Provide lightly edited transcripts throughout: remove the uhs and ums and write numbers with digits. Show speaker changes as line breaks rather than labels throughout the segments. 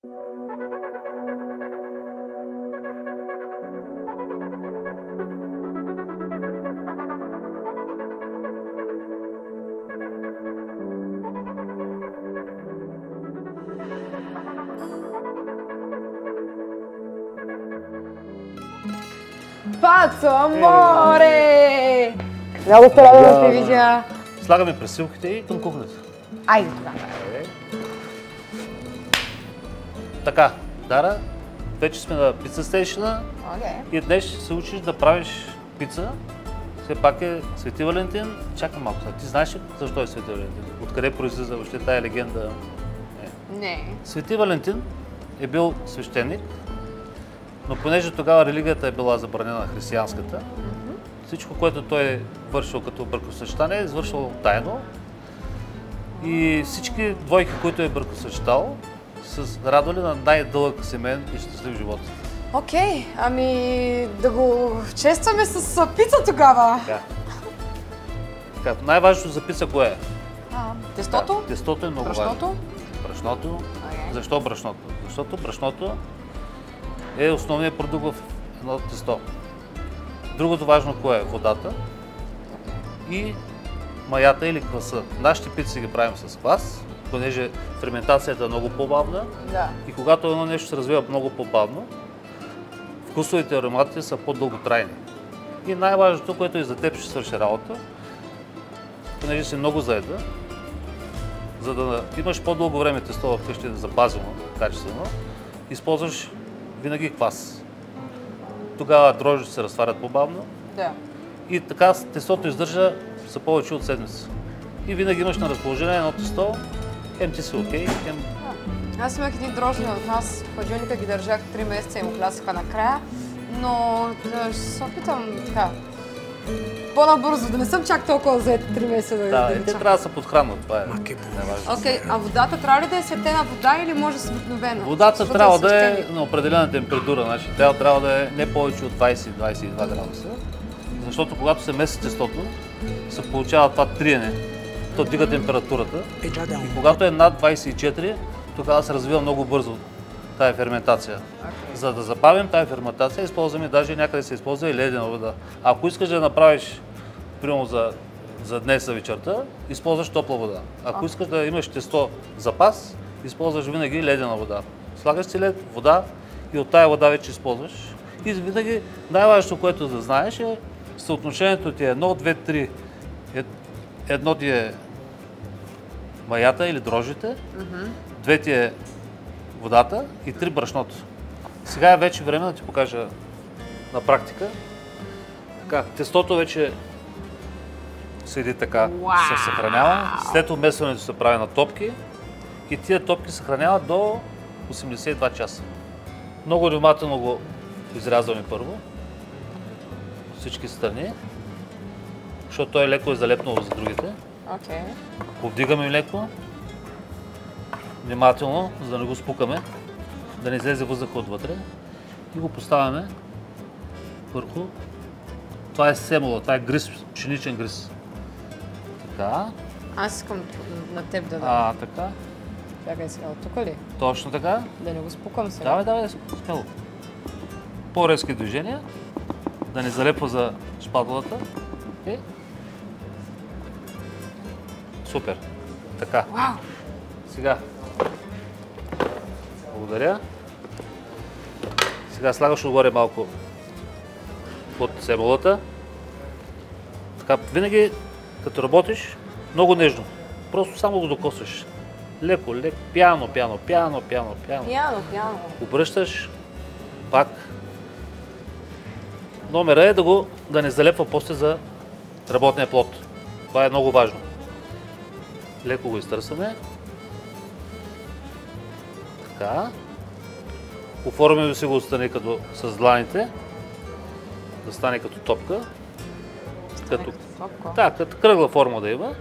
Пацо, аморе! Много се радвам да те видя.
Слагаме пресилките и към кухнята.
Айде тогава.
Така, Дара, вече сме на пица стейшена и днес ще се учиш да правиш пица. Все пак е Свети Валентин. Чакай малко, ти знаеш ли защо е Свети Валентин? Откъде произлиза въобще тая легенда?
Не.
Свети Валентин е бил свещеник, но понеже тогава религията е била забранена, християнската, всичко, което той е вършил като бракосъчетание, е извършвал тайно. И всички двойки, които е бракосъчетал, са радвали на най-дълъг семейен и щастлив живот.
Окей, ами да го честваме с пица тогава.
Така, най-важното за пица кое е?
Тестото?
Тестото е много важно. Брашното. Защо брашното? Защото брашното е основният продукт в едно тесто. Другото важно кое е? Водата и маята или кваса. Нашите пици ги правим с квас, понеже ферментацията е много по-бавна и когато едно нещо се развива много по-бавно, вкусовите ароматите са по-дълготрайни. И най-важното, което и за теб ще свърши работа, понеже си много заеда, за да имаш по-дълго време тесто вкъщи да запазено, качествено, използваш винаги квас. Тогава дрожжите се разтварят по-бавно и така тестото издържа за повече от седмица. И винаги имаш на разположение едно тесто, хем ти си окей, хем...
Аз имах едни дрожжи от нас, в хладилника ги държах 3 месеца и му хлясаха накрая, но ще се опитам така по-набързо, да не съм чак толкова заед 3 месеца да
те трябва да се подхранват, това е най-важно.
Окей, а водата трябва ли да е светена вода или може да се обикновена?
Водата трябва да е на определена температура, значи тя трябва да е не повече от 20-22 градуса, защото когато се меси тестото, се получава това триене, то дига температурата и когато е над 24, тогава се развива много бързо тая ферментация. За да забавим тая ферментация, използваме, даже някъде се използва и ледена вода. Ако искаш да я направиш, примерно за днес за вечерта, използваш топла вода. Ако искаш да имаш тесто запас, използваш винаги ледена вода. Слагаш си лед, вода и от тая вода вече използваш. И винаги най-важното, което да знаеш е съотношението ти е 1, 2, 3. Едно ти е маята или дрожжите, 2 ти е водата и 3 брашното. Сега е вече време да ти покажа на практика. Така, тестото вече седи така, се съхранява. След обмесването се прави на топки и тия топки се съхраняват до 82 часа. Много внимателно го изрязваме първо, всички страни, защото той леко е залепнал за другите. Повдигаме леко, внимателно, за да не го спукаме, да не излезе въздуха отвътре и го поставяме върху. Това е семола, това е гриз, пшеничен гриз. Така.
Аз искам на теб да дам.
Така.
Чакай сега, от тук ли?
Точно така.
Да не го спукам сега.
Давай, смело. По-резки движения, да не залепва за шпатулата. Супер. Така. Сега. Благодаря. Сега слагаш отгоре малко от семолата. Така, винаги като работиш, много нежно. Просто само го докосваш. Леко, пяно. Обръщаш пак. Номера е да не залепва после за работния плод. Това е много важно. Леко го изтърсваме. Така. Оформяме си го отстрани като с дланите. Да стане като топка. Като кръгла форма да има.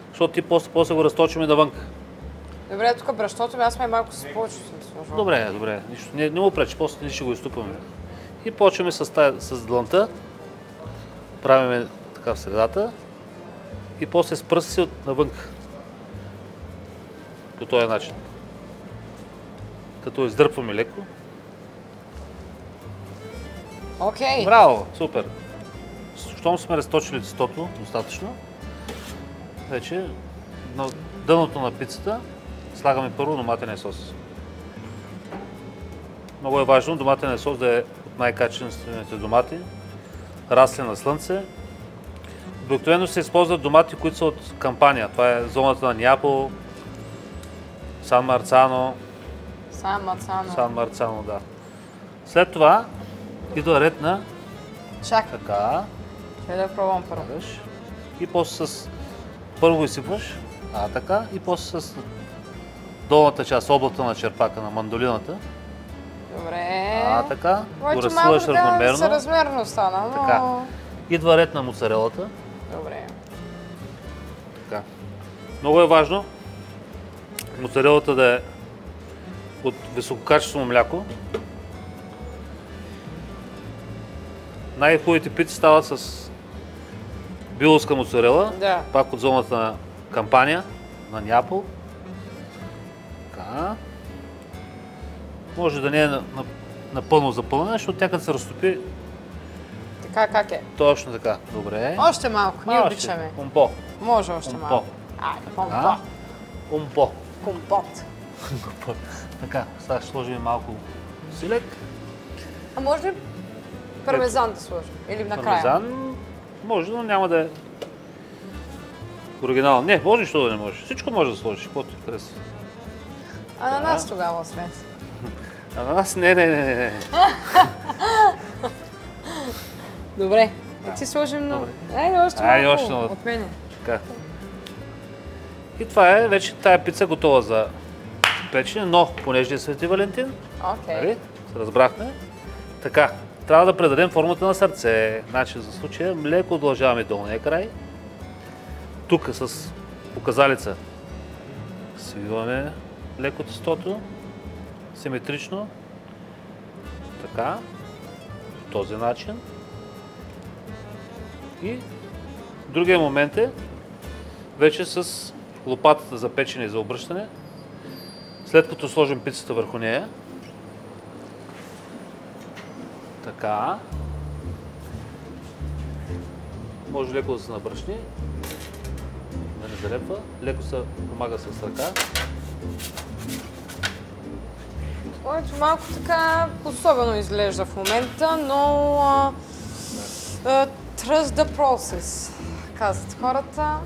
Защото ти после го разточваме навънка.
Добре, тук брашното, аз май малко с повече съм сложила.
Добре. Нищо, не му пречи, после ние ще го изтупаме. И почваме с дланта. Правиме така в средата. И после с пръста си навънка. По този начин. като издърпваме леко.
Окей.
Браво, супер. Щом сме разточили тестото достатъчно, вече на дъното на пицата слагаме първо доматения сос. Много е важно доматения сос да е от най-качествените домати, расли на слънце. Обикновено се използват домати, които са от Кампания. Това е зоната на Неапол, Сан Марцано. Сан Марцано, да. След това идва ред на
Чакай.
така.
Ще да пробвам първо.
И после с... Първо изсипваш, така, и после с долната част, облата на черпака, на мандолината.
Добре.
Така. Го
Обаче
разсъваш
малко
равномерно.
съразмерно стана, но...
Така. Идва ред на моцарелата.
Добре.
Така. Много е важно моцарелата да е от висококачествено мляко. Най-хубавите пици стават с биловска моцарела,
Да.
пак от зоната на Кампания, на Неапол. Така. Може да не е напълно запълнена, защото тя като се разтопи,
Така как е?
точно така. Добре.
Още малко, ние
Още.
обичаме.
Умпо.
Може още
Умпо.
малко. Айде, помпо.
Умпо.
Компот.
Така, сега ще сложим малко силек.
А може ли пармезан да сложим? Или накрая?
Пармезан може, но няма да е оригинал. Не, може, защото да не можеш. Всичко може да сложиш, каквото ти харесва.
А на нас тогава, освен.
А на нас не.
Добре. Да ти сложим много. Айде още
Айде,
малко
още много.
от мене.
Така. И това е вече тая пица готова за печене, но понеже е Свети Валентин,
Окей.
нали, се разбрахме, така, трябва да предадем формата на сърце. Значи за случая леко удължаваме долния край. Тук с показалица свиваме леко тестото, симетрично, така, по този начин. И другия момент е вече с лопатата за печене и за обръщане. След като сложим пицата върху нея, така, може леко да се набръшни, да не залепва, леко се помага с ръка.
Което малко така особено изглежда в момента, но trust the process, казват хората.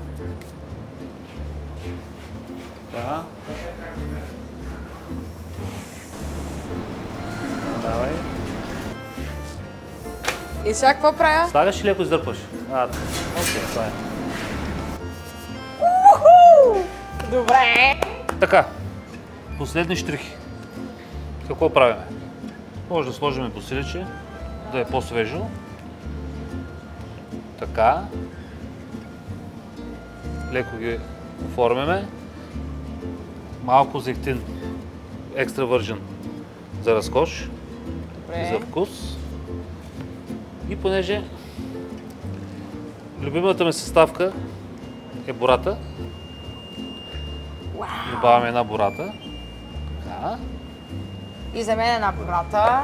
Да. Давай.
И сега какво правя?
Слагаш и леко издърпваш. Окей, това е.
Добре.
Така, последни штрихи. Какво правим? Може да сложим босиличе, да е по-свежо. Така. Леко ги оформяме. Малко зехтин, екстра вържен за разкош,
Добре.
за вкус. И понеже любимата ми съставка е бората, добавяме една бората. Така.
И за мен една брата.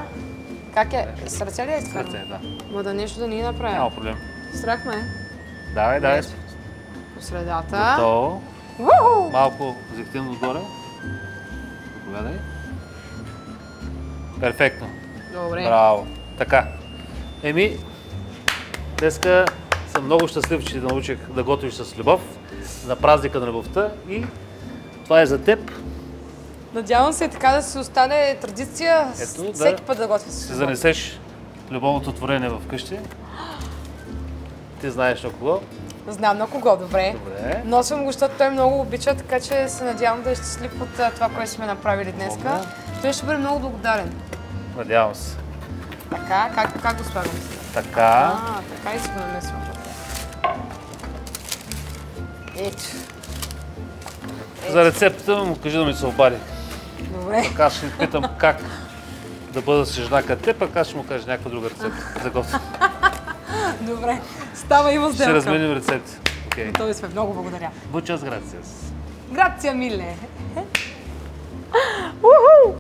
Как е? Сърце ли е това?
Сърце, да.
Ма да нещо да ни направи.
Няма проблем.
Страх ме.
Давай.
По средата.
Готово.
Уху!
Малко зехтин отгоре. Заповядай. Перфектно.
Добре.
Браво. Така. Днеска съм много щастлив, че те научих да готвиш с любов на празника на любовта и това е за теб.
Надявам се така да си остане традиция всеки път да готви с
Си
любов.
занесеш любовното творение в къщи. Ти знаеш на кого.
Знам на кого, добре.
Добре.
Носим го, защото той много обича, така че се надявам да е щастлив от това, което сме направили днеска.
Добре.
Той ще бъде много благодарен.
Надявам се.
Така, как го слагам?
Така.
Така и си го намесвам. Ето.
За рецептата му кажи да ми се обади.
Добре.
Така ще питам как да бъда с жена като теб, пък аз ще му кажа някаква друга рецепта за готвене.
Добре. Става има сделка.
Ще разменим рецепти. Окей.
Готови сме. Много благодаря.
Muchas gracias.
Грация, миле.